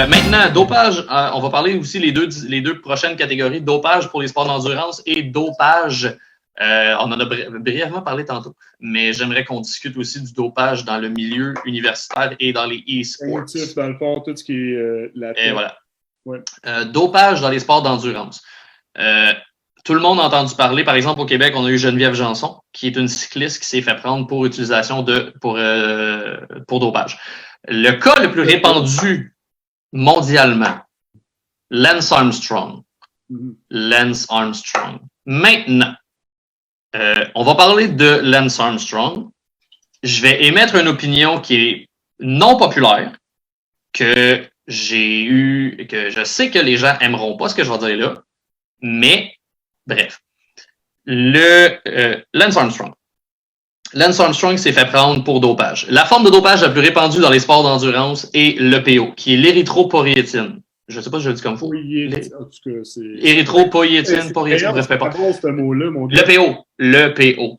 Maintenant, dopage, on va parler aussi les deux prochaines catégories, dopage pour les sports d'endurance et dopage, on en a brièvement parlé tantôt, mais j'aimerais qu'on discute aussi du dopage dans le milieu universitaire et dans les e-sports. Dans le fond, tout ce qui est la et voilà. Ouais. Dopage dans les sports d'endurance. Tout le monde a entendu parler, par exemple, au Québec, on a eu Geneviève Janson, qui est une cycliste qui s'est fait prendre pour utilisation pour dopage. Le cas le plus répandu mondialement, Lance Armstrong. Lance Armstrong. Maintenant, on va parler de Lance Armstrong. Je vais émettre une opinion qui est non populaire, que je sais que les gens aimeront pas ce que je vais dire là, mais bref. Lance Armstrong. Lance Armstrong s'est fait prendre pour dopage. La forme de dopage la plus répandue dans les sports d'endurance est l'EPO, qui est l'érythropoïétine. Je ne sais pas si je le dis comme faut. Érythropoïétine, bref, peu importe. L'EPO,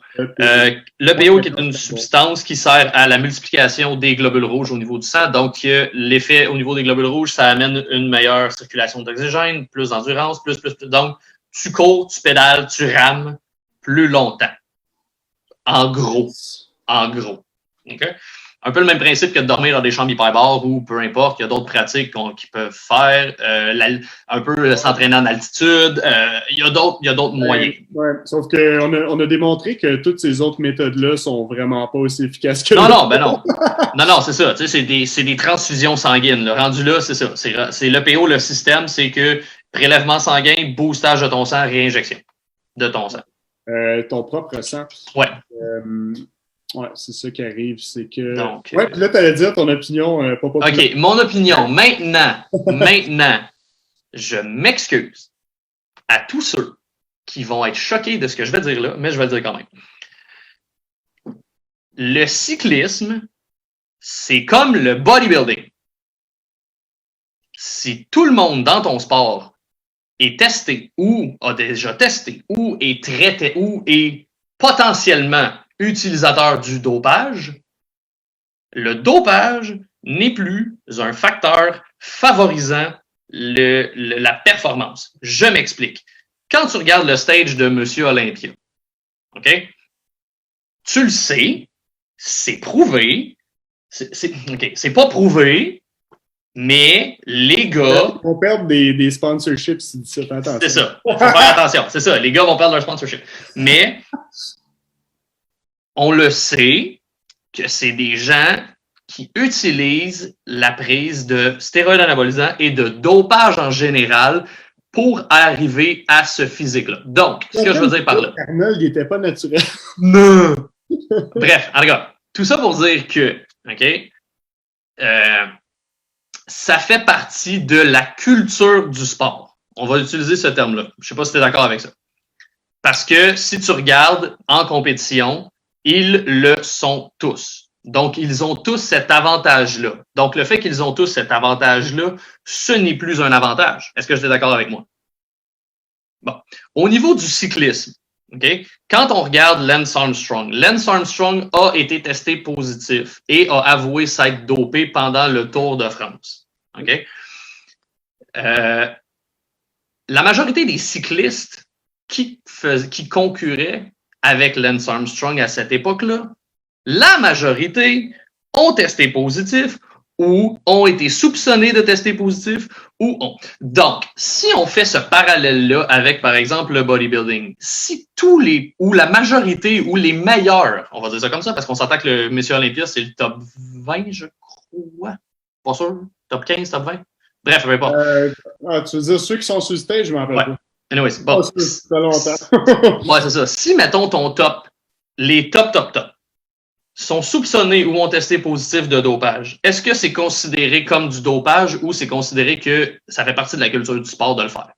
qui est une substance qui sert à la multiplication des globules rouges au niveau du sang. Donc, l'effet au niveau des globules rouges, ça amène une meilleure circulation d'oxygène, plus d'endurance, plus. Donc, tu cours, tu pédales, tu rames plus longtemps. En gros. Okay? Un peu le même principe que de dormir dans des chambres hyperbares ou peu importe, il y a d'autres pratiques qui peuvent faire, un peu s'entraîner en altitude, il y a d'autres moyens. Ouais, sauf qu'on a démontré que toutes ces autres méthodes-là sont vraiment pas aussi efficaces que non, c'est ça. Tu sais, c'est des transfusions sanguines. Le rendu là, c'est ça. C'est l'EPO, le système, c'est que prélèvement sanguin, boostage de ton sang, réinjection de ton sang. Ton propre sang. Ouais. Ouais, c'est ça qui arrive, c'est que... Donc, ouais, puis là, t'allais dire ton opinion, pas populaire. OK, mon opinion. Maintenant, je m'excuse à tous ceux qui vont être choqués de ce que je vais dire là, mais je vais le dire quand même. Le cyclisme, c'est comme le bodybuilding. Si tout le monde dans ton sport est testé ou a déjà testé ou est traité ou est potentiellement utilisateur du dopage, le dopage n'est plus un facteur favorisant la performance. Je m'explique. Quand tu regardes le stage de Monsieur Olympia, OK? Tu le sais, c'est prouvé, c'est pas prouvé, mais les gars... On perd des sponsorships si tu fais attention. C'est ça. Faut faire attention. C'est ça. Les gars vont perdre leur sponsorship. Mais on le sait que c'est des gens qui utilisent la prise de stéroïdes anabolisants et de dopage en général pour arriver à ce physique-là. Donc, ce que je veux dire par là... Arnold n'était pas naturel. Non! Bref, en tout cas, tout ça pour dire que, OK, ça fait partie de la culture du sport. On va utiliser ce terme-là. Je ne sais pas si tu es d'accord avec ça. Parce que si tu regardes en compétition, ils le sont tous. Donc, ils ont tous cet avantage-là. Donc, le fait qu'ils ont tous cet avantage-là, ce n'est plus un avantage. Est-ce que tu es d'accord avec moi? Bon. Au niveau du cyclisme, OK? Quand on regarde Lance Armstrong a été testé positif et a avoué s'être dopé pendant le Tour de France. OK? La majorité des cyclistes qui concurraient avec Lance Armstrong à cette époque-là, la majorité ont testé positif ou ont été soupçonnés de tester positif ou ont. Donc, si on fait ce parallèle-là avec, par exemple, le bodybuilding, si ou la majorité, ou les meilleurs, on va dire ça comme ça, parce qu'on s'entend que le Monsieur Olympia, c'est le top 20, je crois. Pas sûr? Top 15, top 20? Bref, je ne sais pas. Tu veux dire ceux qui sont sur le stage, je m'en rappelle pas. Anyways, bon. Ça fait longtemps. Ouais, c'est ça. Si, mettons, les top, sont soupçonnés ou ont testé positif de dopage, est-ce que c'est considéré comme du dopage ou c'est considéré que ça fait partie de la culture du sport de le faire?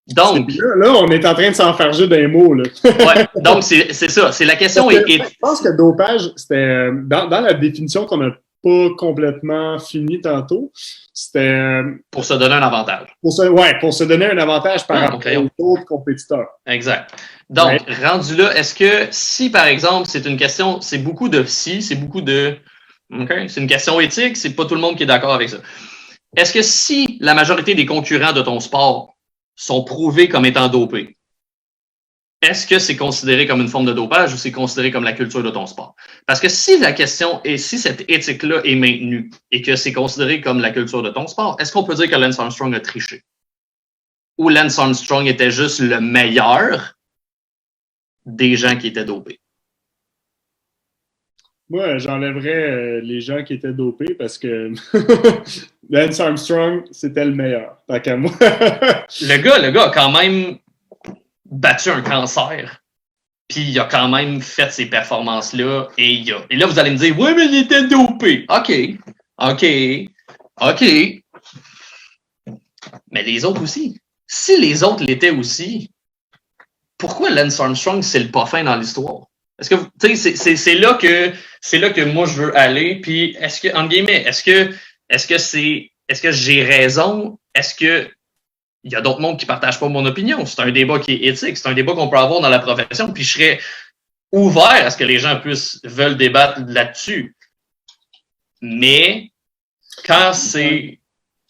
Donc. Là, on est en train de s'enfarger d'un mot, là. Ouais, donc c'est ça. C'est la question. Je pense que dopage, c'était dans la définition qu'on n'a pas complètement fini tantôt, c'était... Pour se donner un avantage. Pour se donner un avantage par rapport aux autres compétiteurs. Exact. Donc, rendu là, est-ce que si, par exemple, c'est une question, c'est beaucoup de si, c'est beaucoup de... OK? C'est une question éthique, c'est pas tout le monde qui est d'accord avec ça. est-ce que si la majorité des concurrents de ton sport sont prouvés comme étant dopés, est-ce que c'est considéré comme une forme de dopage ou c'est considéré comme la culture de ton sport? Parce que si la question est, si cette éthique-là est maintenue et que c'est considéré comme la culture de ton sport, est-ce qu'on peut dire que Lance Armstrong a triché? Ou Lance Armstrong était juste le meilleur des gens qui étaient dopés? Moi, j'enlèverais les gens qui étaient dopés parce que Lance Armstrong, c'était le meilleur. Tant qu'à moi. Le gars a quand même battu un cancer. Puis il a quand même fait ces performances-là. Et là, vous allez me dire, oui, mais il était dopé. OK. Mais les autres aussi. Si les autres l'étaient aussi, pourquoi Lance Armstrong, c'est le pas fin dans l'histoire? Est-ce que, tu sais, c'est là que moi je veux aller. Puis, est-ce que, entre guillemets, est-ce que j'ai raison? Est-ce que il y a d'autres mondes qui partagent pas mon opinion? C'est un débat qui est éthique. C'est un débat qu'on peut avoir dans la profession. Puis, je serais ouvert à ce que les gens veulent débattre là-dessus. Mais, quand c'est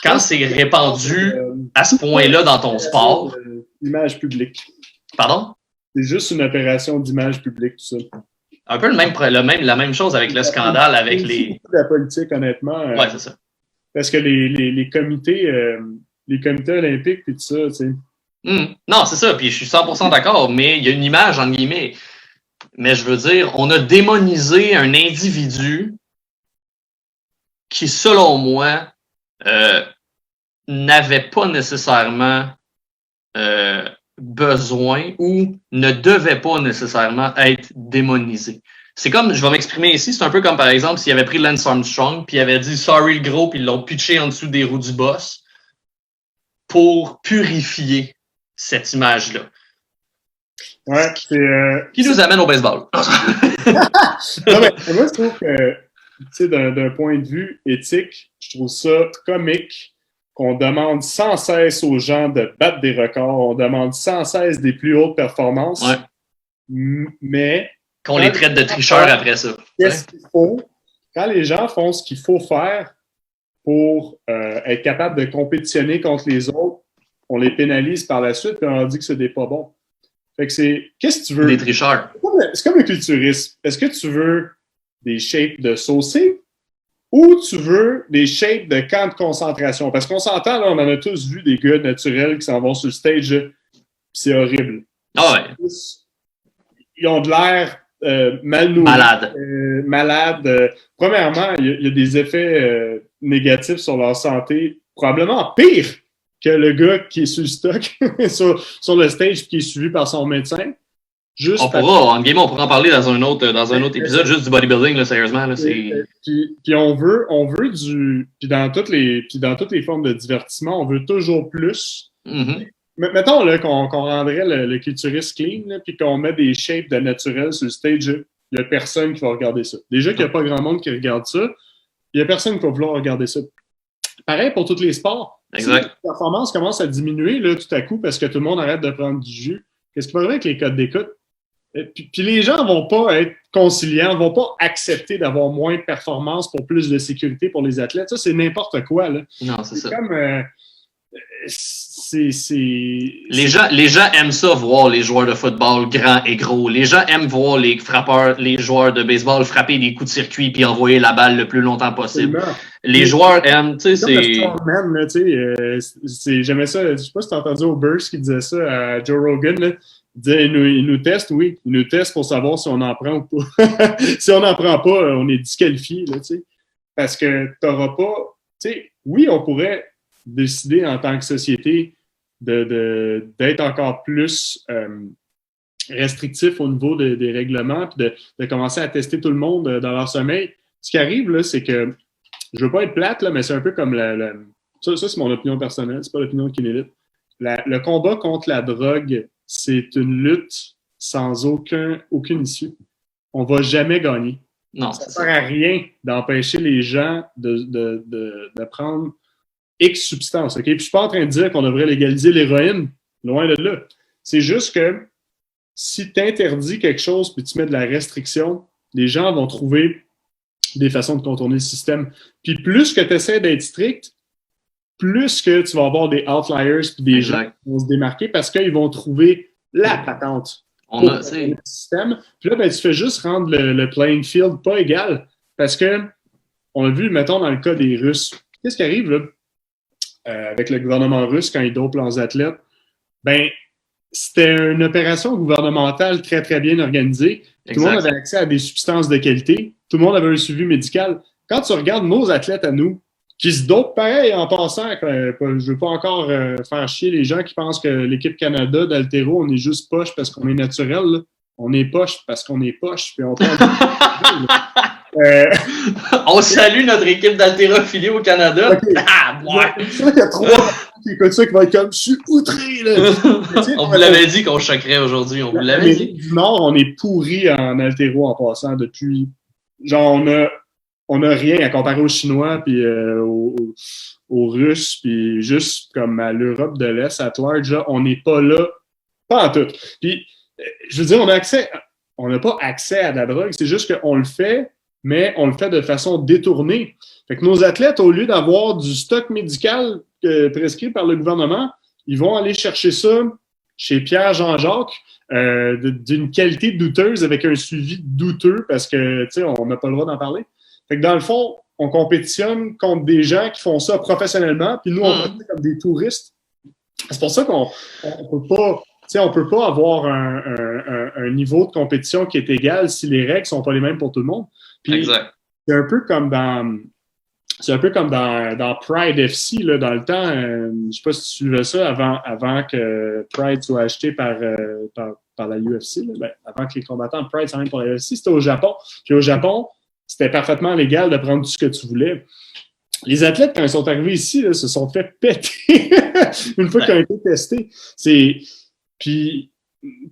répandu à ce point-là dans ton sport. L'image publique. Pardon? C'est juste une opération d'image publique, tout ça. Un peu la même chose avec le scandale, avec les... La politique, honnêtement. Ouais, c'est ça. Parce que les comités olympiques et tout ça, tu sais. Non, c'est ça. Puis je suis 100% d'accord, mais il y a une image, entre guillemets. Mais je veux dire, on a démonisé un individu qui, selon moi, n'avait pas nécessairement besoin ou ne devait pas nécessairement être démonisé. C'est comme, je vais m'exprimer ici, c'est un peu comme par exemple s'il avait pris Lance Armstrong puis il avait dit sorry le gros puis ils l'ont pitché en dessous des roues du boss pour purifier cette image-là. Ouais, qui nous amène au baseball. Non, mais moi, je trouve que, tu sais, d'un point de vue éthique, je trouve ça comique qu'on demande sans cesse aux gens de battre des records, on demande sans cesse des plus hautes performances, ouais. Mais... Qu'on les traite de tricheurs après ça. Qu'est-ce qu'il faut? Quand les gens font ce qu'il faut faire pour être capable de compétitionner contre les autres, on les pénalise par la suite et on leur dit que c'est des pas bons. Fait que c'est... Qu'est-ce que tu veux? Des tricheurs. C'est comme le culturisme. Est-ce que tu veux des shapes de saucé ou tu veux des shapes de camp de concentration? Parce qu'on s'entend, là, on en a tous vu des gars naturels qui s'en vont sur le stage, c'est horrible. Ah ouais. Ils ont de l'air mal nourris. Malade. Premièrement, il y a des effets négatifs sur leur santé, probablement pire que le gars qui est sur le stock, sur le stage, qui est suivi par son médecin. On pourra en parler dans un autre épisode, juste du bodybuilding, là, sérieusement. Là, puis on veut puis dans toutes les formes de divertissement, on veut toujours plus. Mm-hmm. Mettons là, qu'on rendrait le culturiste clean, là, puis qu'on met des shapes de naturel sur le stage, il n'y a personne qui va regarder ça. Déjà qu'il n'y a pas grand monde qui regarde ça, il n'y a personne qui va vouloir regarder ça. Pareil pour tous les sports. Exact. Si la performance commence à diminuer là, tout à coup parce que tout le monde arrête de prendre du jus, qu'est-ce qui va arriver avec les codes d'écoute? Puis les gens vont pas être conciliants, vont pas accepter d'avoir moins de performance pour plus de sécurité pour les athlètes. Ça, c'est n'importe quoi. Là. Non, c'est ça. Comme... Les gens aiment ça, voir les joueurs de football grands et gros. Les gens aiment voir les joueurs de baseball frapper des coups de circuit puis envoyer la balle le plus longtemps possible. Les joueurs aiment, tu sais, j'aimais ça. Je sais pas si t'as entendu Oberst qui disait ça à Joe Rogan. Là. Il disait, il nous teste, oui. Il nous teste pour savoir si on en prend ou pas. Si on n'en prend pas, on est disqualifié, là, tu sais. Parce que t'auras pas, tu sais, oui, on pourrait décider en tant que société d'être encore plus restrictif au niveau des règlements puis de commencer à tester tout le monde dans leur sommeil. Ce qui arrive, là, c'est que je veux pas être plate, là, mais c'est un peu comme ça, c'est mon opinion personnelle, c'est pas l'opinion de Kinélite. Le combat contre la drogue, c'est une lutte sans aucune issue. On va jamais gagner. Non, ça sert à rien d'empêcher les gens de prendre X substances. Okay? Puis je suis pas en train de dire qu'on devrait légaliser l'héroïne, loin de là. C'est juste que si tu interdis quelque chose puis tu mets de la restriction, les gens vont trouver des façons de contourner le système. Puis plus que tu essaies d'être strict, plus que tu vas avoir des outliers puis des gens qui vont se démarquer parce qu'ils vont trouver la patente pour le système. Puis là, ben, tu fais juste rendre le playing field pas égal parce que on a vu, mettons, dans le cas des Russes, qu'est-ce qui arrive là, avec le gouvernement russe quand ils dopent leurs athlètes? Ben, c'était une opération gouvernementale très, très bien organisée. Tout le monde avait accès à des substances de qualité. Tout le monde avait un suivi médical. Quand tu regardes nos athlètes à nous, qui se dopent pareil en passant, je ne veux pas encore faire chier les gens qui pensent que l'équipe Canada d'Altéro, on est juste poche parce qu'on est naturel. Là. On est poche parce qu'on est poche. Puis on on salue notre équipe d'haltérophilie au Canada. Okay. Ah, ouais. C'est sûr qu'il y a trois qui écoutent ça qui vont être comme « Je suis outré! » On vous l'avait dit qu'on choquerait aujourd'hui. On vous l'avait dit. Du Nord, on est pourri en haltéro en passant depuis... Genre, on a rien à comparer aux Chinois puis aux Russes puis juste comme à l'Europe de l'Est, à large, là, on n'est pas là, pas en tout. Puis, je veux dire, on n'a pas accès à de la drogue, c'est juste qu'on le fait, mais on le fait de façon détournée. Fait que nos athlètes, au lieu d'avoir du stock médical prescrit par le gouvernement, ils vont aller chercher ça chez Pierre Jean-Jacques d'une qualité douteuse avec un suivi douteux parce que, tu sais, on n'a pas le droit d'en parler. Fait que dans le fond, on compétitionne contre des gens qui font ça professionnellement, puis nous, on fait ça comme des touristes. C'est pour ça qu'on peut pas avoir un niveau de compétition qui est égal si les règles sont pas les mêmes pour tout le monde. Puis, exact. C'est un peu comme dans Pride FC, là, dans le temps, je sais pas si tu suivais ça avant que Pride soit acheté par la UFC, là, ben, avant que les combattants de Pride s'en pour la UFC, c'était au Japon. Puis au Japon, c'était parfaitement légal de prendre tout ce que tu voulais. Les athlètes, quand ils sont arrivés ici, là, se sont fait péter une fois qu'ils ont été testés. Puis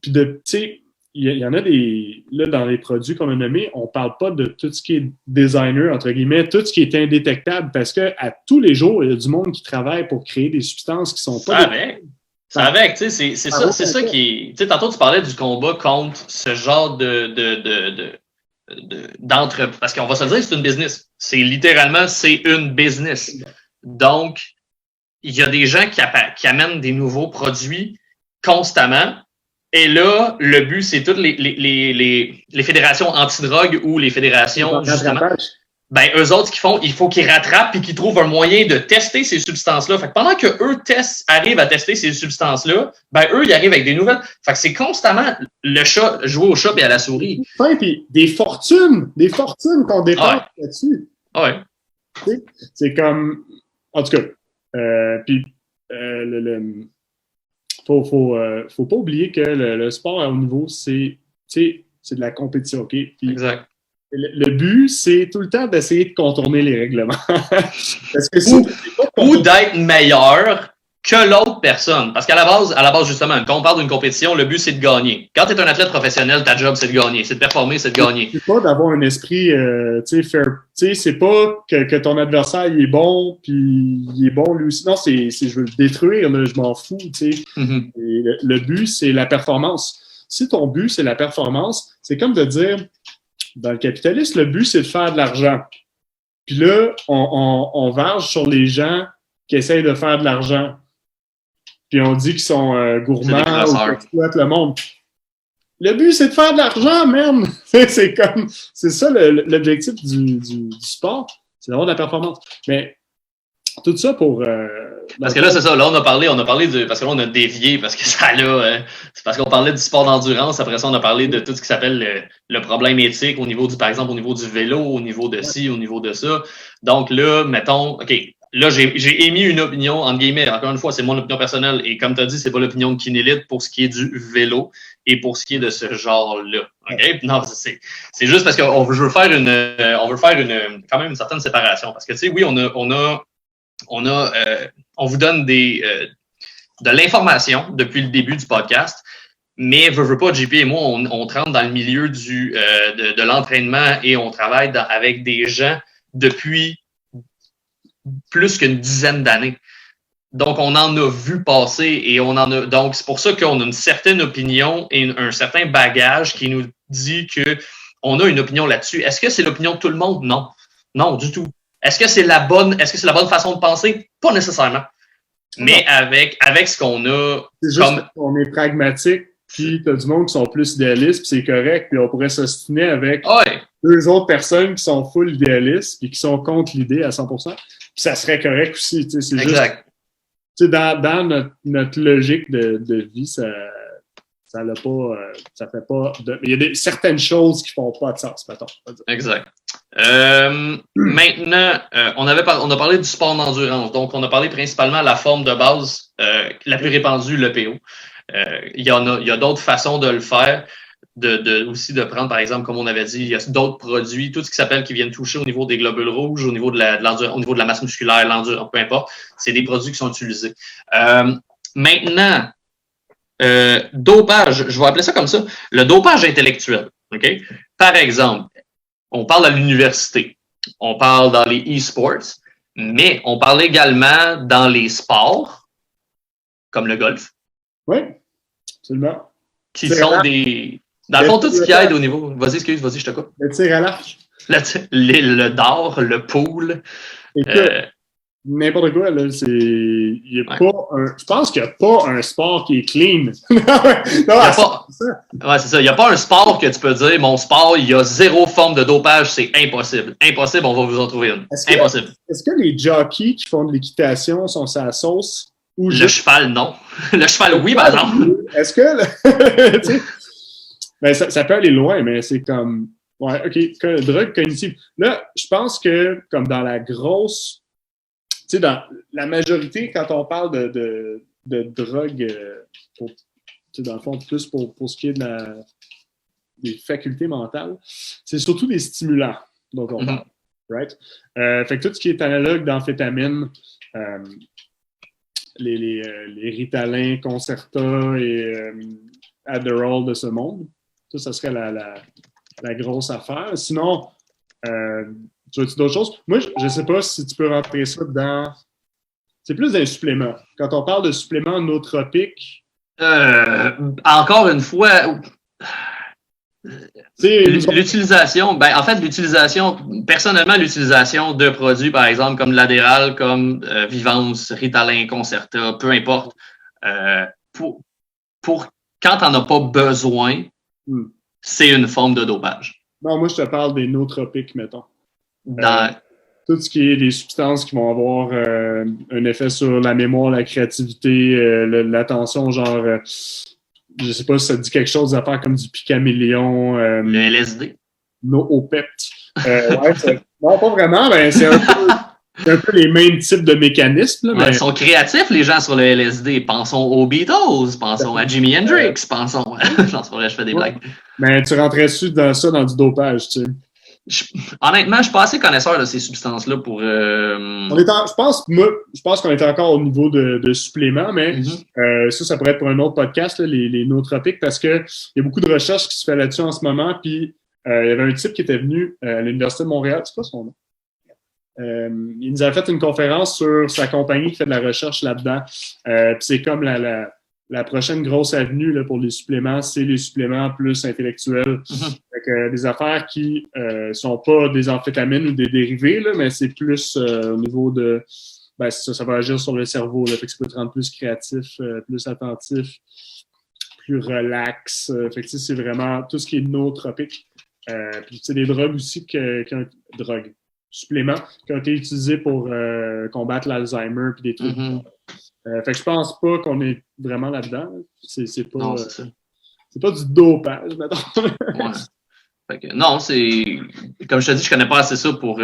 tu sais, il y en a des... Là, dans les produits qu'on a nommés, on parle pas de tout ce qui est designer, entre guillemets, tout ce qui est indétectable, parce que à tous les jours, il y a du monde qui travaille pour créer des substances qui sont pas... Ça avec, tu sais, c'est ça qui... Tu sais, tantôt, tu parlais du combat contre ce genre parce qu'on va se dire, c'est une business. C'est une business. Donc, il y a des gens qui amènent des nouveaux produits constamment. Et là, le but, c'est toutes les fédérations anti-drogue ou les fédérations, justement. Ben, eux autres, ce qu'ils font, il faut qu'ils rattrapent et qu'ils trouvent un moyen de tester ces substances-là. Fait que pendant que eux arrivent à tester ces substances-là, ben, eux, ils arrivent avec des nouvelles. Fait que c'est constamment le chat, jouer au chat et à la souris. Ouais, puis des fortunes qu'on dépense là-dessus. Ouais. C'est comme, en tout cas, faut pas oublier que le sport à haut niveau, c'est de la compétition, OK? Puis, exact. Le but, c'est tout le temps d'essayer de contourner les règlements. Parce que ou d'être meilleur que l'autre personne. Parce qu'à la base, justement, quand on parle d'une compétition, le but, c'est de gagner. Quand tu es un athlète professionnel, ta job, c'est de gagner. C'est de performer, c'est de gagner. C'est pas d'avoir un esprit, fair. C'est pas que ton adversaire, il est bon, puis il est bon lui aussi. Non, c'est je veux le détruire, là, je m'en fous, tu sais. Mm-hmm. Le but, c'est la performance. Si ton but, c'est la performance, c'est comme de dire, dans le capitalisme, le but, c'est de faire de l'argent. Puis là, on verge sur les gens qui essayent de faire de l'argent. Puis on dit qu'ils sont gourmands ou qu'ils exploitent le monde. Le but, c'est de faire de l'argent, même. C'est ça l'objectif du sport, c'est d'avoir de la performance. Mais tout ça pour... parce que là, c'est ça. Là, on a parlé parce que là, on a dévié, parce que ça là, c'est parce qu'on parlait du sport d'endurance. Après ça, on a parlé de tout ce qui s'appelle le problème éthique par exemple, au niveau du vélo, au niveau de ci, au niveau de ça. Donc là, mettons, OK, là, j'ai émis une opinion, entre guillemets, encore une fois, c'est mon opinion personnelle. Et comme tu as dit, c'est pas l'opinion de Kinélite pour ce qui est du vélo et pour ce qui est de ce genre-là. OK? Non, c'est juste parce qu'on veut faire quand même une certaine séparation. Parce que, tu sais, oui, on vous donne de l'information depuis le début du podcast, mais veut pas, JP et moi, on rentre dans le milieu de l'entraînement et on travaille avec des gens depuis plus qu'une dizaine d'années. Donc, on en a vu passer et donc, c'est pour ça qu'on a une certaine opinion et un certain bagage qui nous dit qu'on a une opinion là-dessus. Est-ce que c'est l'opinion de tout le monde? Non. Non, du tout. Est-ce que c'est la bonne façon de penser? Pas nécessairement. Mais avec ce qu'on a. C'est juste qu'on est pragmatique, puis t'as du monde qui sont plus idéalistes, puis c'est correct, puis on pourrait s'ostiner avec deux autres personnes qui sont full idéalistes, puis qui sont contre l'idée à 100%, puis ça serait correct aussi. C'est exact. Juste, dans notre logique de vie, ça fait pas. Il y a certaines choses qui font pas de sens, mettons. Exact. Maintenant, on a parlé du sport d'endurance. Donc, on a parlé principalement de la forme de base la plus répandue, le PO. Il y a d'autres façons de le faire, aussi de prendre, par exemple, comme on avait dit, il y a d'autres produits, tout ce qui viennent toucher au niveau des globules rouges, au niveau de la masse musculaire, l'endurance, peu importe. C'est des produits qui sont utilisés. Maintenant, dopage, je vais appeler ça comme ça, le dopage intellectuel. OK? Par exemple, on parle à l'université, on parle dans les e-sports, mais on parle également dans les sports, comme le golf. Oui, absolument. Qui sont des... Dans le fond, tout ce qui aide au niveau... Vas-y, je te coupe. Le tir à l'arc. Le dard, le pool. N'importe quoi, là, je pense qu'il n'y a pas un sport qui est clean. C'est ça. Il n'y a pas un sport que tu peux dire, mon sport, il y a zéro forme de dopage, c'est impossible. Impossible, on va vous en trouver une. Impossible. Est-ce que les jockeys qui font de l'équitation sont sa sauce? Le cheval, non. Le cheval, oui, par exemple. Est-ce que... ben, ça peut aller loin, mais c'est comme... Ouais, OK, drogue cognitive. Là, je pense que, comme dans la grosse... Tu sais, dans la majorité, quand on parle de drogue, dans le fond, plus pour ce qui est des facultés mentales, c'est surtout des stimulants dont on parle, right? Fait que tout ce qui est analogue d'amphétamine, les Ritalin, Concerta et Adderall de ce monde, ça serait la grosse affaire. Sinon, tu vois-tu d'autres choses? Moi, je ne sais pas si tu peux rentrer ça dans... C'est plus des suppléments. Quand on parle de suppléments nootropiques... Encore une fois... L'utilisation, personnellement, l'utilisation de produits, par exemple, comme l'Adderall, comme Vivance, Ritalin, Concerta, peu importe, pour quand t'en as pas besoin, c'est une forme de dopage. Non, moi, je te parle des nootropiques, mettons. Tout ce qui est des substances qui vont avoir un effet sur la mémoire, la créativité, l'attention, genre, je sais pas si ça te dit quelque chose à faire comme du picamélion. Le LSD. Noopept. Non, pas vraiment, mais c'est un peu les mêmes types de mécanismes. Là, mais... Ils sont créatifs, les gens sur le LSD. Pensons aux Beatles, pensons à Jimi Hendrix, pensons... je fais des blagues. Mais tu rentrais dans du dopage, tu sais. Honnêtement, je suis pas assez connaisseur de ces substances-là pour... Je pense qu'on est encore au niveau de suppléments, mais ça pourrait être pour un autre podcast, là, les nootropiques, parce que il y a beaucoup de recherches qui se fait là-dessus en ce moment, puis il y avait un type qui était venu à l'Université de Montréal, c'est quoi son nom? Il nous a fait une conférence sur sa compagnie qui fait de la recherche là-dedans. Puis c'est comme la prochaine grosse avenue là, pour les suppléments, c'est les suppléments plus intellectuels. Fait que, des affaires qui sont pas des amphétamines ou des dérivés, là, mais c'est plus au niveau de... Ben, ça va agir sur le cerveau. Là, fait que ça peut te rendre plus créatif, plus attentif, plus relax. Fait que c'est vraiment tout ce qui est nootropique. Puis c'est des drogues aussi suppléments qui ont été utilisés pour combattre l'Alzheimer puis des trucs. Fait que je pense pas qu'on est vraiment là-dedans. C'est pas, c'est pas du dopage, mettons. Fait que, non, c'est... Comme je te dis, je connais pas assez ça pour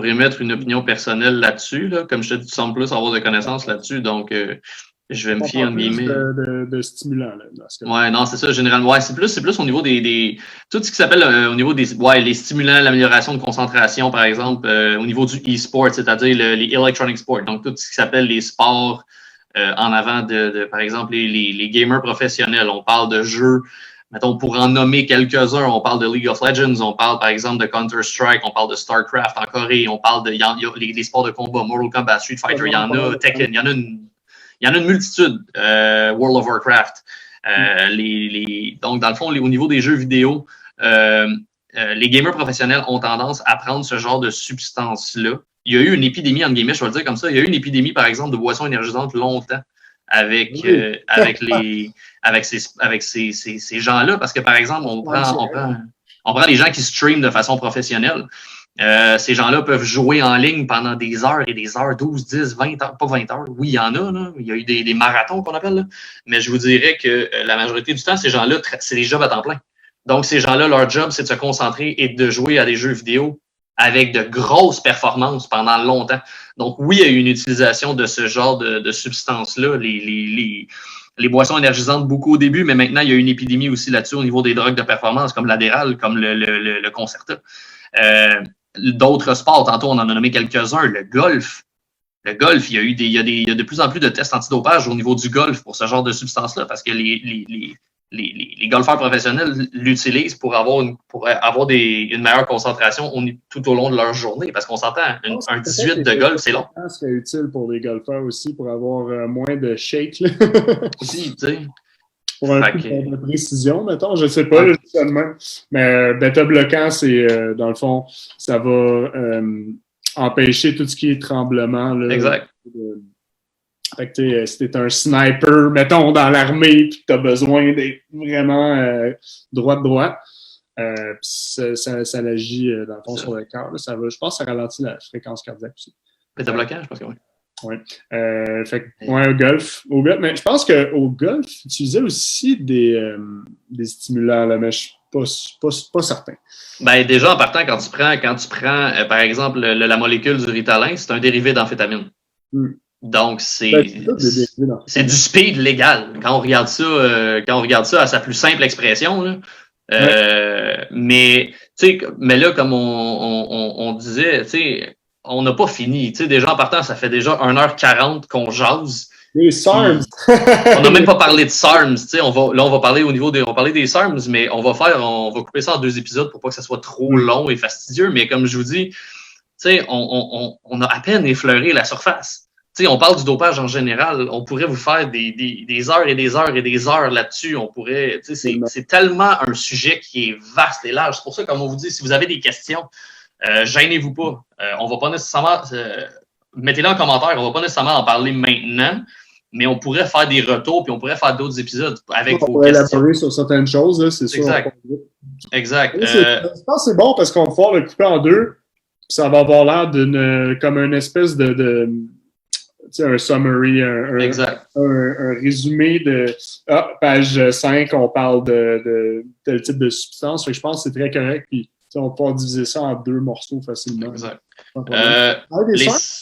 émettre une opinion personnelle là-dessus. Là. Comme je te dis, tu sembles plus avoir de connaissances là-dessus, donc je vais me fier, en guillemets... de stimulants, là. Ouais, non, c'est ça, généralement. Ouais, c'est plus au niveau des tout ce qui s'appelle au niveau des... Ouais, les stimulants, l'amélioration de concentration, par exemple, au niveau du e-sport, c'est-à-dire les electronic sports. Donc, tout ce qui s'appelle les sports en avant par exemple, les gamers professionnels. On parle de jeux, mettons, pour en nommer quelques-uns, on parle de League of Legends, on parle, par exemple, de Counter-Strike, on parle de StarCraft en Corée, on parle y a les sports de combat, Mortal Kombat, Street Fighter, il y en a, Tekken, il y en a une multitude, World of Warcraft. Donc, dans le fond, au niveau des jeux vidéo, les gamers professionnels ont tendance à prendre ce genre de substances-là. il y a eu une épidémie, entre guillemets, je vais le dire comme ça, il y a eu une épidémie, par exemple, de boissons énergisantes longtemps avec, ces gens-là, parce que, par exemple, on prend les gens qui streament de façon professionnelle. Ces gens-là peuvent jouer en ligne pendant des heures et des heures, 12, 10, 20 heures, pas 20 heures. Oui, il y en a, là. Il y a eu des marathons qu'on appelle, là. Mais je vous dirais que la majorité du temps, ces gens-là, c'est des jobs à temps plein. Donc, ces gens-là, leur job, c'est de se concentrer et de jouer à des jeux vidéo avec de grosses performances pendant longtemps. Donc, oui, il y a eu une utilisation de ce genre de substances-là, les boissons énergisantes beaucoup au début, mais maintenant, il y a une épidémie aussi là-dessus au niveau des drogues de performance, comme l'Adderall, comme le Concerta. D'autres sports, tantôt on en a nommé quelques-uns, le golf. Le golf, il y a de plus en plus de tests antidopage au niveau du golf pour ce genre de substances-là, parce que les golfeurs professionnels l'utilisent pour avoir une meilleure concentration tout au long de leur journée, parce qu'on s'entend, un 18 de golf, c'est long. Ça serait utile pour les golfeurs aussi, pour avoir moins de shake. Aussi, tu sais. Pour un coup de précision, mettons, je ne sais pas, seulement. Mais bêta-bloquant, c'est, dans le fond, ça va empêcher tout ce qui est tremblement. Là, exact. Fait que, si t'es un sniper, mettons, dans l'armée, puis que t'as besoin d'être vraiment droite, ça l'agit, dans le fond, sur le cœur. Je pense que ça ralentit la fréquence cardiaque aussi. Bêta-bloquant, je pense que oui. Oui. Fait que, au golf. Mais je pense qu'au golf, tu utilisais aussi des stimulants, là, mais je suis pas certain. Ben, déjà, en partant, quand tu prends par exemple, la molécule du Ritalin, c'est un dérivé d'amphétamine. Donc, c'est du speed légal. Quand on regarde ça à sa plus simple expression, là. Mais là, comme on disait, tu sais, on n'a pas fini. Tu sais, déjà en partant, ça fait déjà 1h40 qu'on jase. Les SARMs. On n'a même pas parlé de SARMs. Tu sais, on va parler on va parler des SARMs, mais on va couper ça en 2 épisodes pour pas que ça soit trop long et fastidieux. Mais comme je vous dis, tu sais, on a à peine effleuré la surface. Tu sais, on parle du dopage en général. On pourrait vous faire des heures et des heures et des heures là-dessus. On pourrait, tu sais, c'est tellement un sujet qui est vaste et large. C'est pour ça, comme on vous dit, si vous avez des questions, gênez-vous pas. On va pas nécessairement, mettez-les en commentaire. On va pas nécessairement en parler maintenant, mais on pourrait faire des retours puis on pourrait faire d'autres épisodes avec vos questions. On pourrait élaborer sur certaines choses, là, c'est sûr. Exact. Je pense que c'est bon parce qu'on va pouvoir le couper en deux. Ça va avoir l'air comme une espèce de un summary, un résumé de page 5, on parle de tel type de substance. Fait que je pense que c'est très correct. Puis, on peut diviser ça en 2 morceaux facilement. Exact.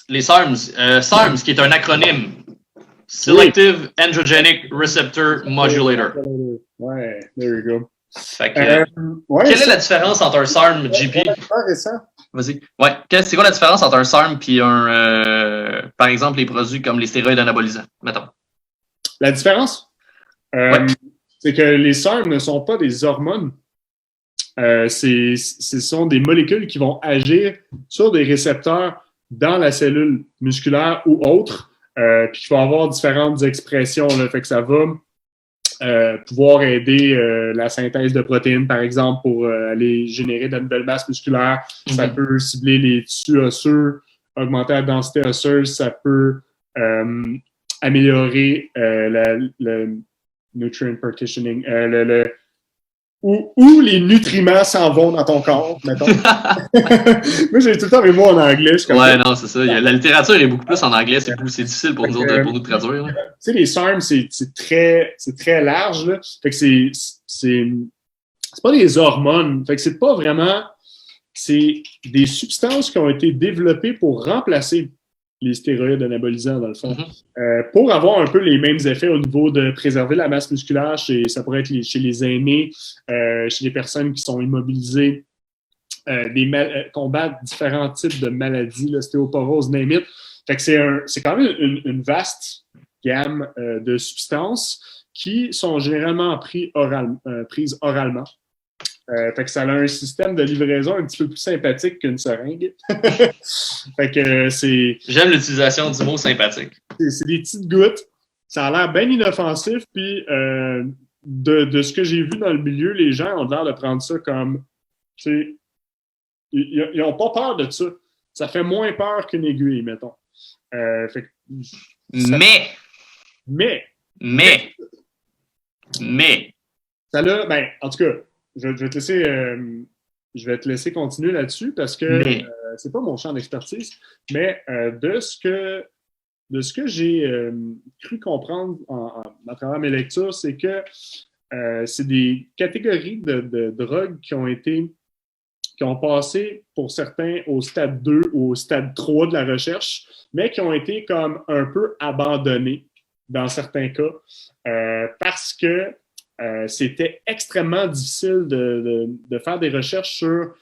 Les SARMs. SARMs, qui est un acronyme. Selective Androgenic Receptor Modulator. Ouais, there you go. Fait que, quelle est la différence entre un SARM, JP? Vas-y. Ouais. C'est quoi la différence entre un SARM et par exemple, les produits comme les stéroïdes anabolisants, mettons? La différence? C'est que les SARM ne sont pas des hormones. Ce sont des molécules qui vont agir sur des récepteurs dans la cellule musculaire ou autre, puis qui vont avoir différentes expressions. Là, fait que ça va pouvoir aider la synthèse de protéines, par exemple, pour aller générer de nouvelles masses musculaires. Ça peut cibler les tissus osseux, augmenter la densité osseuse. Ça peut améliorer le nutrient partitioning, où les nutriments s'en vont dans ton corps, mettons. Moi, j'ai tout le temps mes mots en anglais. Non, c'est ça. La littérature est beaucoup plus en anglais. C'est difficile pour nous autres, pour nous traduire. Tu sais, les SARM, c'est très large. Là. Fait que c'est pas des hormones. Fait que c'est pas vraiment... C'est des substances qui ont été développées pour remplacer les stéroïdes anabolisants, dans le fond, pour avoir un peu les mêmes effets au niveau de préserver la masse musculaire. Ça pourrait être chez les aînés, chez les personnes qui sont immobilisées, combattre différents types de maladies, l'ostéoporose, name it. Fait que c'est quand même une vaste gamme de substances qui sont généralement prises oralement. Fait que ça a un système de livraison un petit peu plus sympathique qu'une seringue. Fait que c'est... J'aime l'utilisation du mot sympathique. C'est des petites gouttes. Ça a l'air bien inoffensif, puis de ce que j'ai vu dans le milieu, les gens ont l'air de prendre ça comme... Ils n'ont pas peur de ça. ça fait moins peur qu'une aiguille, mettons. Fait que, mais, ça là, ben, en tout cas, je vais te laisser continuer là-dessus parce que c'est pas mon champ d'expertise, mais de ce que j'ai cru comprendre à travers mes lectures, c'est que c'est des catégories de drogues qui ont passé pour certains au stade 2 ou au stade 3 de la recherche, mais qui ont été comme un peu abandonnées dans certains cas parce que c'était extrêmement difficile de faire des recherches sur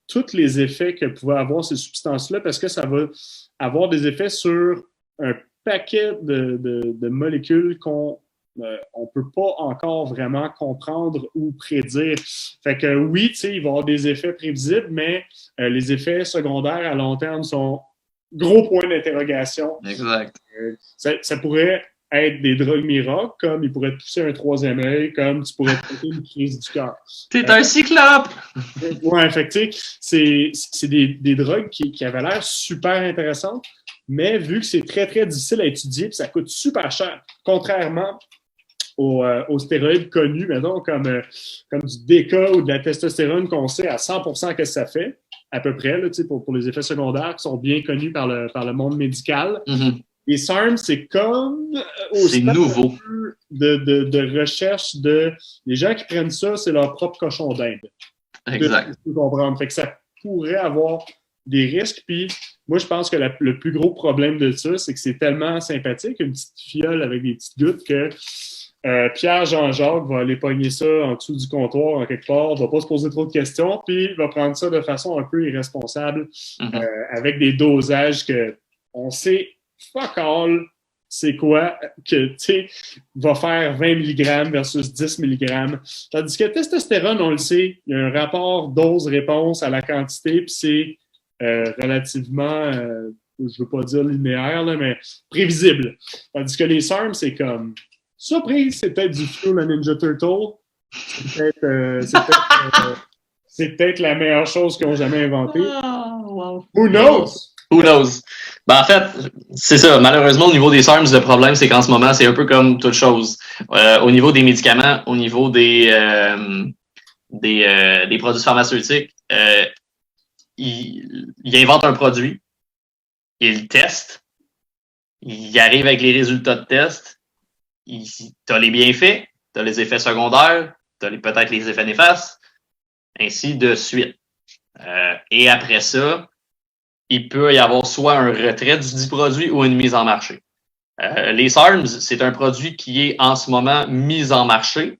tous les effets que pouvaient avoir ces substances-là parce que ça va avoir des effets sur un paquet de molécules qu'on on peut pas encore vraiment comprendre ou prédire. Fait que oui, tu sais, il va y avoir des effets prévisibles, mais les effets secondaires à long terme sont gros point d'interrogation. Exact. Ça pourrait être des drogues miracles, comme il pourrait te pousser un troisième œil, comme tu pourrais te traiter une crise du cœur. T'es un cyclope! Ouais, fait que c'est des drogues qui avaient l'air super intéressantes, mais vu que c'est très, très difficile à étudier, puis ça coûte super cher, contrairement aux stéroïdes connus, mettons, comme du DK ou de la testostérone qu'on sait à 100% que ça fait, à peu près, là, pour les effets secondaires qui sont bien connus par le monde médical. Mm-hmm. Les SARM, c'est comme c'est nouveau de recherche de les gens qui prennent ça, c'est leur propre cochon d'Inde. Exact. De comprendre. Fait que ça pourrait avoir des risques. Puis moi, je pense que le plus gros problème de ça, c'est que c'est tellement sympathique, une petite fiole avec des petites gouttes, que Pierre Jean-Jacques va aller pogner ça en dessous du comptoir en quelque part, va pas se poser trop de questions, puis il va prendre ça de façon un peu irresponsable, avec des dosages que on sait fuck all c'est quoi que, tu sais, va faire 20 mg versus 10 mg. Tandis que testostérone, on le sait, il y a un rapport dose-réponse à la quantité, puis c'est relativement, je veux pas dire linéaire, là, mais prévisible. Tandis que les SARM, c'est comme surprise, c'est peut-être du Fuel à Ninja Turtle. C'est peut-être la meilleure chose qu'ils ont jamais inventée. Oh, wow. Who knows? Who knows? Ben, en fait, c'est ça. Malheureusement, au niveau des SARMs, le problème, c'est qu'en ce moment, c'est un peu comme toute chose. Au niveau des médicaments, au niveau des produits pharmaceutiques, ils inventent un produit, ils le testent, ils arrivent avec les résultats de test, t'as les bienfaits, t'as les effets secondaires, t'as peut-être les effets néfastes, ainsi de suite. Et après ça, il peut y avoir soit un retrait du dit produit ou une mise en marché. Les SARMs, c'est un produit qui est en ce moment mis en marché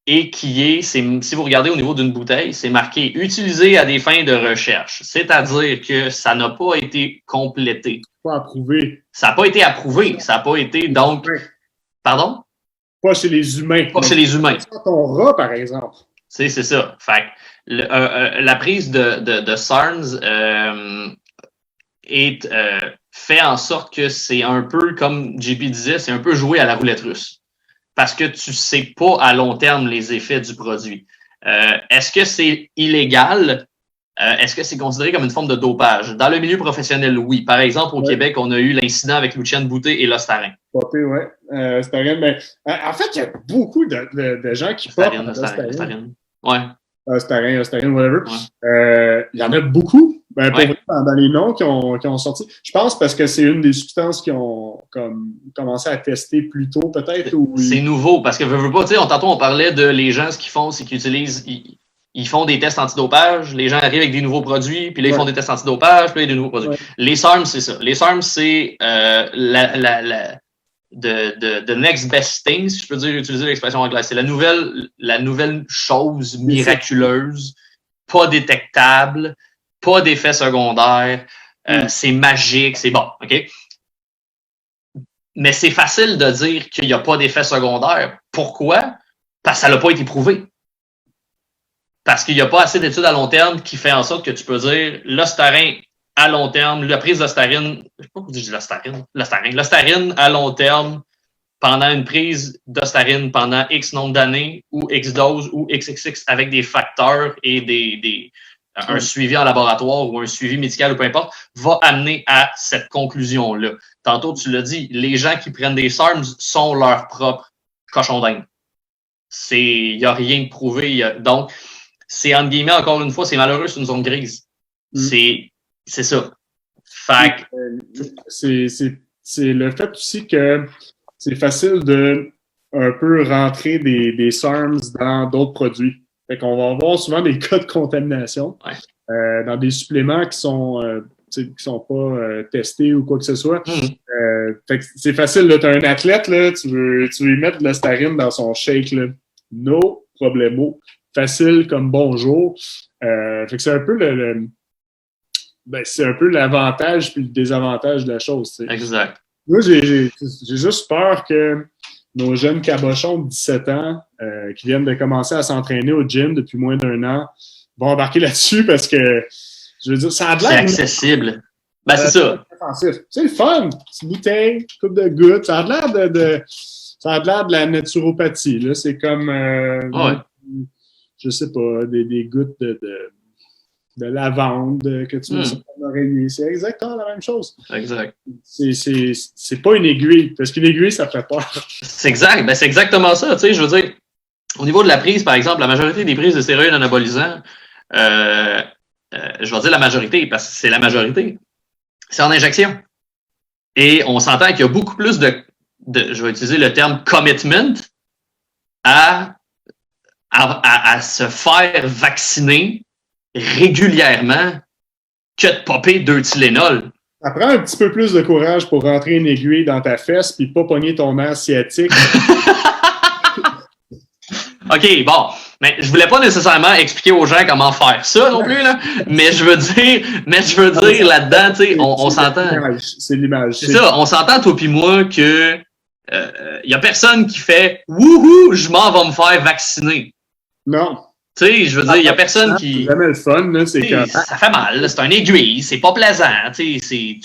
et si vous regardez au niveau d'une bouteille, c'est marqué « utilisé à des fins de recherche ». C'est-à-dire que ça n'a pas été complété. Pas approuvé. Ça n'a pas été approuvé. Ça n'a pas été donc... Pardon? Pas chez les humains. Pas chez les humains. Ton rat, par exemple. C'est ça. Fait la prise de SARMs fait en sorte que c'est un peu, comme JP disait, c'est un peu jouer à la roulette russe. Parce que tu sais pas à long terme les effets du produit. Est-ce que c'est illégal? Est-ce que c'est considéré comme une forme de dopage? Dans le milieu professionnel, oui. Par exemple, au Québec, on a eu l'incident avec Lucienne Boutet et l'Ostarin. Boutet, oui. Ostarin, mais en fait, il y a beaucoup de gens qui portent Ostarin. Ouais. Ostarin, whatever. Ouais. Il y en a beaucoup. Dans les noms qui ont sorti. Je pense parce que c'est une des substances qui ont commencé à tester plus tôt, peut-être. C'est nouveau, parce que tantôt on parlait de les gens, ce qu'ils font, c'est qu'ils utilisent, ils font des tests antidopage, les gens arrivent avec des nouveaux produits, puis là, ils font des tests antidopage, puis là, il y a des nouveaux produits. Ouais. Les SARMs, c'est ça. Les SARMs, c'est the next best thing, si je peux dire, utiliser l'expression anglaise. C'est la nouvelle chose miraculeuse, pas détectable, pas d'effets secondaires, c'est magique, c'est bon, OK? Mais c'est facile de dire qu'il n'y a pas d'effets secondaires. Pourquoi? Parce que ça n'a pas été prouvé. Parce qu'il n'y a pas assez d'études à long terme qui fait en sorte que tu peux dire l'Ostarin à long terme, la prise d'Ostarine, je sais pas pourquoi je dis l'Ostarine à long terme, pendant une prise d'Ostarine pendant X nombre d'années, ou X doses, ou XXX avec des facteurs et un suivi en laboratoire ou un suivi médical ou peu importe, va amener à cette conclusion-là. Tantôt, tu l'as dit, les gens qui prennent des SARMs sont leurs propres cochons d'Inde. Il n'y a rien de prouvé. Donc, c'est entre guillemets, encore une fois, c'est malheureux, c'est une zone grise. C'est ça. Fait c'est le fait aussi que c'est facile de un peu rentrer des SARMs dans d'autres produits. Fait qu'on va avoir souvent des cas de contamination dans des suppléments qui sont pas testés ou quoi que ce soit. Fait que c'est facile, tu as un athlète, là, tu veux lui mettre de la starine dans son shake, là. No problemo. Facile comme bonjour. Fait que c'est un peu c'est un peu l'avantage puis le désavantage de la chose. T'sais. Exact. Moi, j'ai juste peur que nos jeunes cabochons de 17 ans qui viennent de commencer à s'entraîner au gym depuis moins d'1 an vont embarquer là-dessus parce que, je veux dire, ça a de l'air... C'est accessible. Ben, c'est ça. C'est le fun. Petite bouteille, coupe de gouttes. Ça a de l'air ça a de l'air de la naturopathie. Là. C'est comme, je sais pas, des gouttes de lavande que tu mets sur ton oreiller. C'est exactement la même chose. Exact. C'est pas une aiguille. Parce qu'une aiguille, ça fait peur. C'est exact. Ben, c'est exactement ça. Tu sais, je veux dire, au niveau de la prise, par exemple, la majorité des prises de stéroïdes anabolisants, je vais dire la majorité, parce que c'est la majorité, c'est en injection. Et on s'entend qu'il y a beaucoup plus je vais utiliser le terme commitment à se faire vacciner régulièrement que de popper 2 Tylenol. Ça prend un petit peu plus de courage pour rentrer une aiguille dans ta fesse puis pas pogner ton nerf sciatique. OK, bon. Mais je voulais pas nécessairement expliquer aux gens comment faire ça non plus, là. Mais je veux dire là-dedans, tu sais, on s'entend. C'est l'image. C'est ça, on s'entend, toi pis moi, que y a personne qui fait wouhou, je m'en vais me faire vacciner. Non. Tu sais, je veux dire, il y a personne qui. C'est jamais le fun, là. Ça fait mal, c'est un aiguille, c'est pas plaisant, tu sais,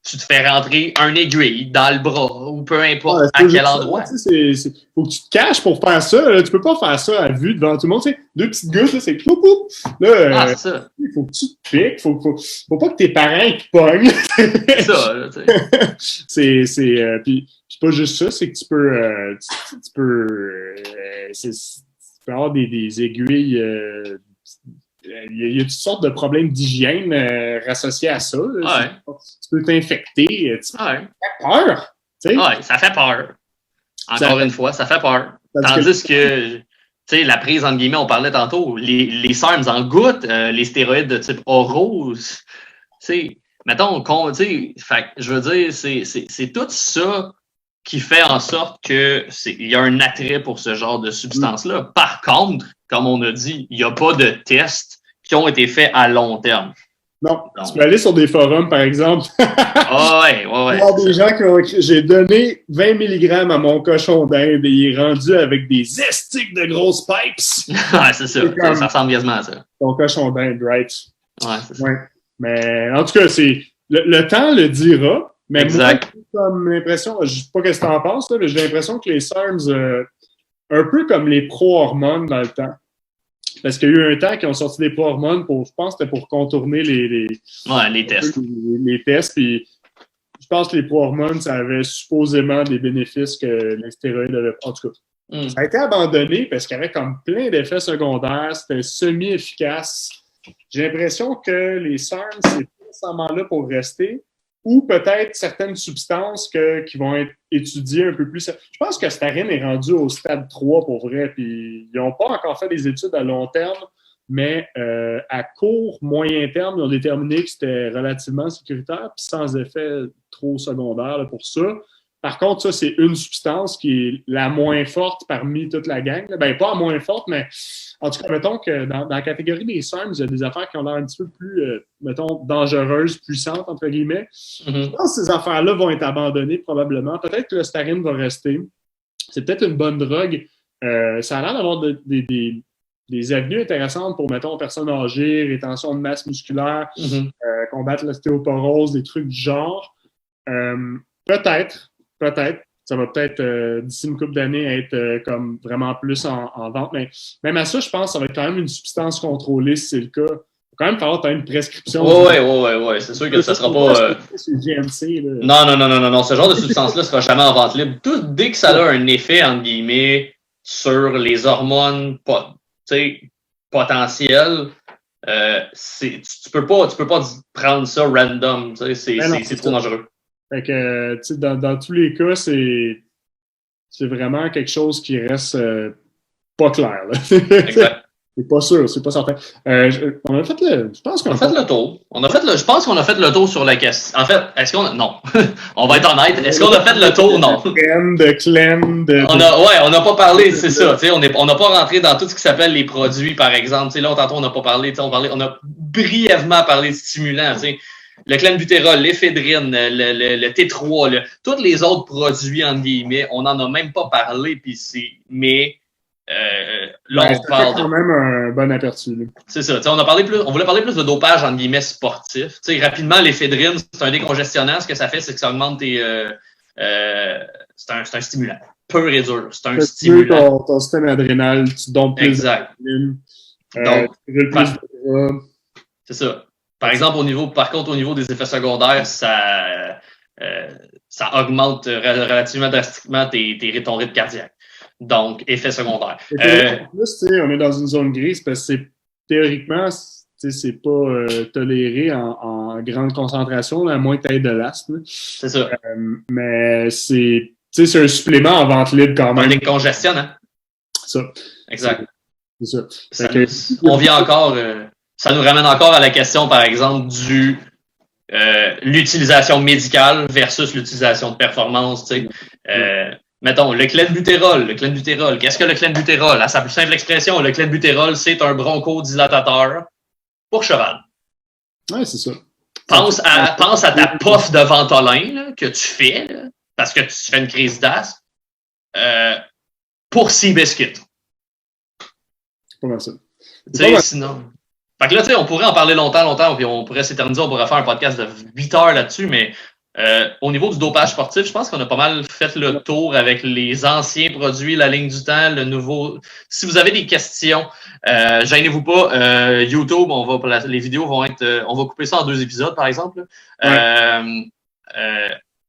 tu te fais rentrer un aiguille dans le bras ou peu importe à quel endroit. Faut que tu te caches pour faire ça. Là. Tu peux pas faire ça à vue devant tout le monde. T'sais, 2 petites gouttes, là, c'est clou. Là, c'est ça. Il faut que tu te piques. Faut pas que tes parents te pognent. C'est ça, là, tu sais. Puis c'est pas juste ça, c'est que tu peux avoir des aiguilles. Il y a toutes sortes de problèmes d'hygiène rassociés à ça. Tu peux t'infecter. Ça fait peur. Oui, ça fait peur. Encore une fois, ça fait peur. Tandis que tu sais, la prise, entre guillemets, on parlait tantôt, les SARMs en gouttes, les stéroïdes de type oraux, tu sais, mettons, je veux dire, c'est tout ça qui fait en sorte que il y a un attrait pour ce genre de substance-là. Par contre, comme on a dit, il n'y a pas de tests qui ont été faits à long terme. Non. Tu peux aller sur des forums, par exemple. ouais. Il y a des gens qui ont écrit « J'ai donné 20 mg à mon cochon d'Inde et il est rendu avec des estiques de grosses pipes. » Ouais, c'est ça. Ça ressemble quasiment à ça. Ton cochon d'Inde, right? Ouais, c'est ça. Ouais. Mais en tout cas, le temps le dira. Mais exact. Moi, comme l'impression, je ne sais pas ce que tu en penses, là, mais j'ai l'impression que les SARMs, un peu comme les pro-hormones dans le temps. Parce qu'il y a eu un temps qui ont sorti des pro-hormones je pense que c'était pour contourner les tests. Les tests, puis je pense que les pro-hormones, ça avait supposément des bénéfices que les stéroïdes avaient. En tout cas, ça a été abandonné parce qu'il y avait comme plein d'effets secondaires, c'était semi-efficace. J'ai l'impression que les SARMs, c'est pas nécessairement là pour rester. Ou peut-être certaines substances qui vont être étudiées un peu plus. Je pense que Starine est rendu au stade 3 pour vrai, puis ils n'ont pas encore fait des études à long terme, mais à court, moyen terme, ils ont déterminé que c'était relativement sécuritaire, puis sans effet trop secondaire là, pour ça. Par contre, ça, c'est une substance qui est la moins forte parmi toute la gang. Ben, pas la moins forte, mais en tout cas, mettons que dans la catégorie des SARMs, il y a des affaires qui ont l'air un petit peu plus, mettons, dangereuses, puissantes, entre guillemets. Je pense que ces affaires-là vont être abandonnées probablement. Peut-être que le starine va rester. C'est peut-être une bonne drogue. Ça a l'air d'avoir des avenues intéressantes pour, mettons, personnes âgées, rétention de masse musculaire, combattre l'ostéoporose, des trucs du genre. Peut-être. ça va peut-être, d'ici une couple d'années, être comme vraiment plus en vente. Mais même à ça, je pense que ça va être quand même une substance contrôlée, si c'est le cas. Il va quand même falloir une prescription. Ouais. C'est sûr que ça sera pas... C'est GMC, là. Non. Ce genre de substance-là sera jamais en vente libre. Dès que ça a un effet, entre guillemets, sur les hormones potentielles, tu peux pas prendre ça random. C'est trop dangereux. Fait que, tu sais, dans tous les cas, c'est vraiment quelque chose qui reste pas clair, là. Exact. C'est pas sûr, c'est pas certain. On a fait je pense qu'on a fait le tour. Je pense qu'on a fait le tour sur la question. En fait, est-ce qu'on a... Non. On va être honnête. Est-ce qu'on a fait le tour? Non. On n'a pas parlé, c'est ça. On n'a pas rentré dans tout ce qui s'appelle les produits, par exemple. Là, tantôt, on n'a pas parlé. On a brièvement parlé de stimulants. Le clenbuterol, l'éphédrine, le T3, tous les autres produits, entre guillemets, on n'en a même pas parlé. Mais là, on parle quand même un bon aperçu. Là. C'est ça. On voulait parler plus de dopage, entre guillemets, sportif. Rapidement, l'éphédrine, c'est un décongestionnant. Ce que ça fait, c'est que ça augmente tes... c'est un stimulant. Pur et dur. C'est un stimulant. Ton système adrénal, tu dompes plus d'adrénaline. Donc, c'est ça. Par contre, au niveau des effets secondaires, ça augmente relativement drastiquement ton rythme cardiaque. Donc, effet secondaire. En plus, on est dans une zone grise parce que théoriquement, c'est pas toléré en grande concentration, à moins que tu aies de l'asthme. C'est ça. Mais c'est un supplément en vente libre quand même. Un décongestionnant. Ça. Exact. C'est ça. On vient encore... ça nous ramène encore à la question, par exemple, l'utilisation médicale versus l'utilisation de performance, mettons, le clenbuterol. Qu'est-ce que le clenbuterol? À sa plus simple expression, le clenbuterol, c'est un bronchodilatateur pour cheval. Oui, c'est ça. Pense à ta puff de Ventolin là, que tu fais là, parce que tu fais une crise d'asthme pour Seabiscuit. C'est pas mal ça. Sinon... Fait que là, on pourrait en parler longtemps, puis on pourrait s'éterniser, on pourrait faire un podcast de 8 heures là-dessus, mais au niveau du dopage sportif, je pense qu'on a pas mal fait le tour avec les anciens produits, la ligne du temps, le nouveau. Si vous avez des questions, gênez-vous pas. YouTube, les vidéos vont être, on va couper ça en 2 épisodes, par exemple.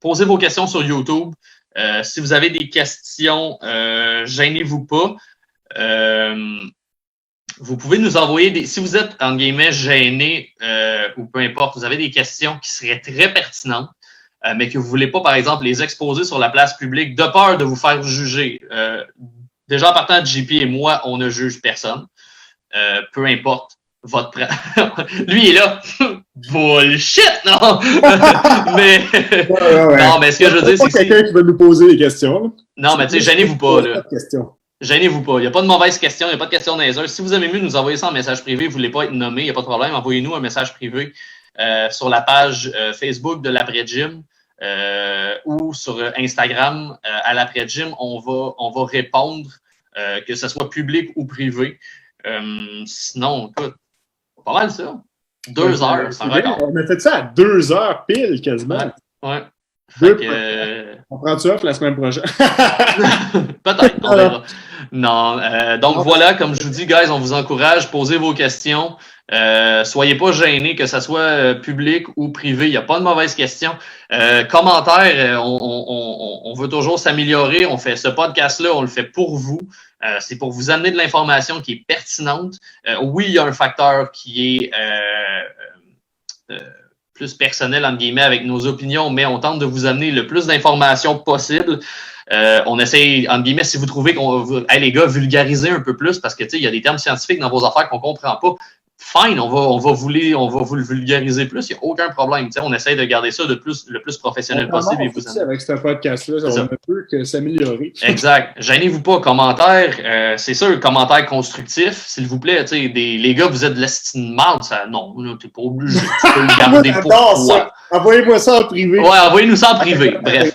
Posez vos questions sur YouTube. Si vous avez des questions, gênez-vous pas. Vous pouvez nous envoyer si vous êtes, en guillemets, gêné ou peu importe, vous avez des questions qui seraient très pertinentes, mais que vous voulez pas, par exemple, les exposer sur la place publique de peur de vous faire juger. Déjà, en partant de JP et moi, on ne juge personne. Peu importe votre... Lui, il est là. Bullshit, non? mais... Non, mais ce que je veux dire, c'est que... quelqu'un qui va nous poser des questions. Non, mais tu sais, gênez-vous pas, là. Question. Gênez-vous pas. Il n'y a pas de mauvaise question, il n'y a pas de question niaiseuse. Si vous aimez mieux nous envoyer ça en message privé, vous ne voulez pas être nommé, il n'y a pas de problème. Envoyez-nous un message privé sur la page Facebook de l'après-gym ou sur Instagram à l'après-gym. On va répondre, que ce soit public ou privé. Sinon, écoute, pas mal ça. 2 heures, c'est un record. On a fait ça à 2 heures pile, quasiment. Ouais. On prend ça la semaine prochaine. Peut-être, on verra. Non, donc voilà, comme je vous dis, guys, on vous encourage, posez vos questions. Soyez pas gênés, que ce soit public ou privé, il n'y a pas de mauvaises questions. Commentaires, on veut toujours s'améliorer. On fait ce podcast-là, on le fait pour vous. C'est pour vous amener de l'information qui est pertinente. Oui, il y a un facteur qui est plus personnel, entre guillemets, avec nos opinions, mais on tente de vous amener le plus d'informations possible. On essaye, entre guillemets, si vous trouvez hey, les gars, vulgarisez un peu plus, parce que, tu sais, il y a des termes scientifiques dans vos affaires qu'on comprend pas. Fine, on va vous le vulgariser plus, il n'y a aucun problème. Tu sais, on essaye de garder ça le plus professionnel possible. Avec ce podcast-là, on ne peut que s'améliorer. Exact. Gênez-vous pas, commentaires. C'est sûr, commentaires constructifs, s'il vous plaît. Tu sais, les gars, vous êtes de l'estime mal, ça. Non, tu n'es pas obligé. Tu peux le garder pour toi. Envoyez-moi ça en privé. Ouais, envoyez-nous ça en privé. Bref.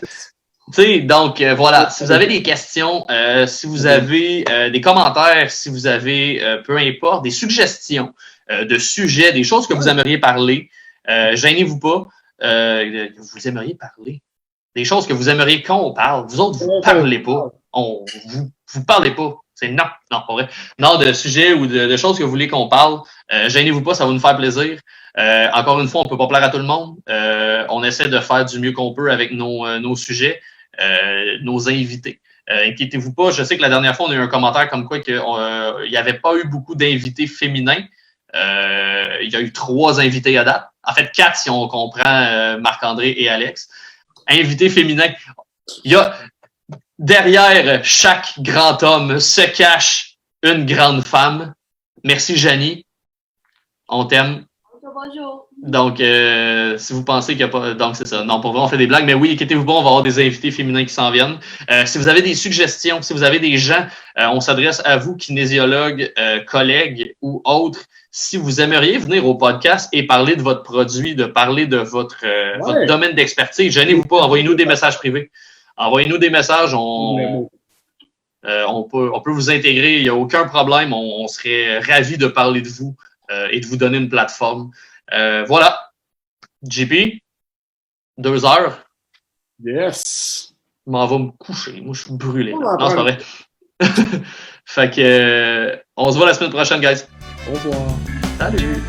Tu sais, donc voilà, si vous avez des questions, si vous avez des commentaires, si vous avez, peu importe, des suggestions de sujets, des choses que vous aimeriez parler, gênez-vous pas. Vous aimeriez parler? des choses que vous aimeriez qu'on parle. Vous autres, vous parlez pas. Vous parlez pas. C'est non, pas vrai. Non, de sujets ou de choses que vous voulez qu'on parle. Gênez-vous pas, ça va nous faire plaisir. Encore une fois, on peut pas plaire à tout le monde. On essaie de faire du mieux qu'on peut avec nos sujets, nos invités. Inquiétez-vous pas, je sais que la dernière fois, on a eu un commentaire comme quoi il n'y avait pas eu beaucoup d'invités féminins. Il y a eu 3 invités à date. En fait, 4 si on comprend Marc-André et Alex. Invités féminins. Il y a derrière chaque grand homme se cache une grande femme. Merci, Janie. On t'aime. Bonjour. Donc, si vous pensez qu'il n'y a pas... Donc, c'est ça. Non, pour vrai, on fait des blagues. Mais oui, inquiétez-vous pas, on va avoir des invités féminins qui s'en viennent. Si vous avez des suggestions, si vous avez des gens, on s'adresse à vous, kinésiologues, collègues ou autres. Si vous aimeriez venir au podcast et parler de votre produit, de parler de votre domaine d'expertise, gênez-vous pas, envoyez-nous des messages privés. Envoyez-nous des messages, on peut vous intégrer, il n'y a aucun problème. On serait ravis de parler de vous et de vous donner une plateforme. Voilà. JP, 2 heures. Yes. Je m'en vais me coucher. Moi, je suis brûlé. Non, c'est pas vrai. Fait que, on se voit la semaine prochaine, guys. Au revoir. Salut.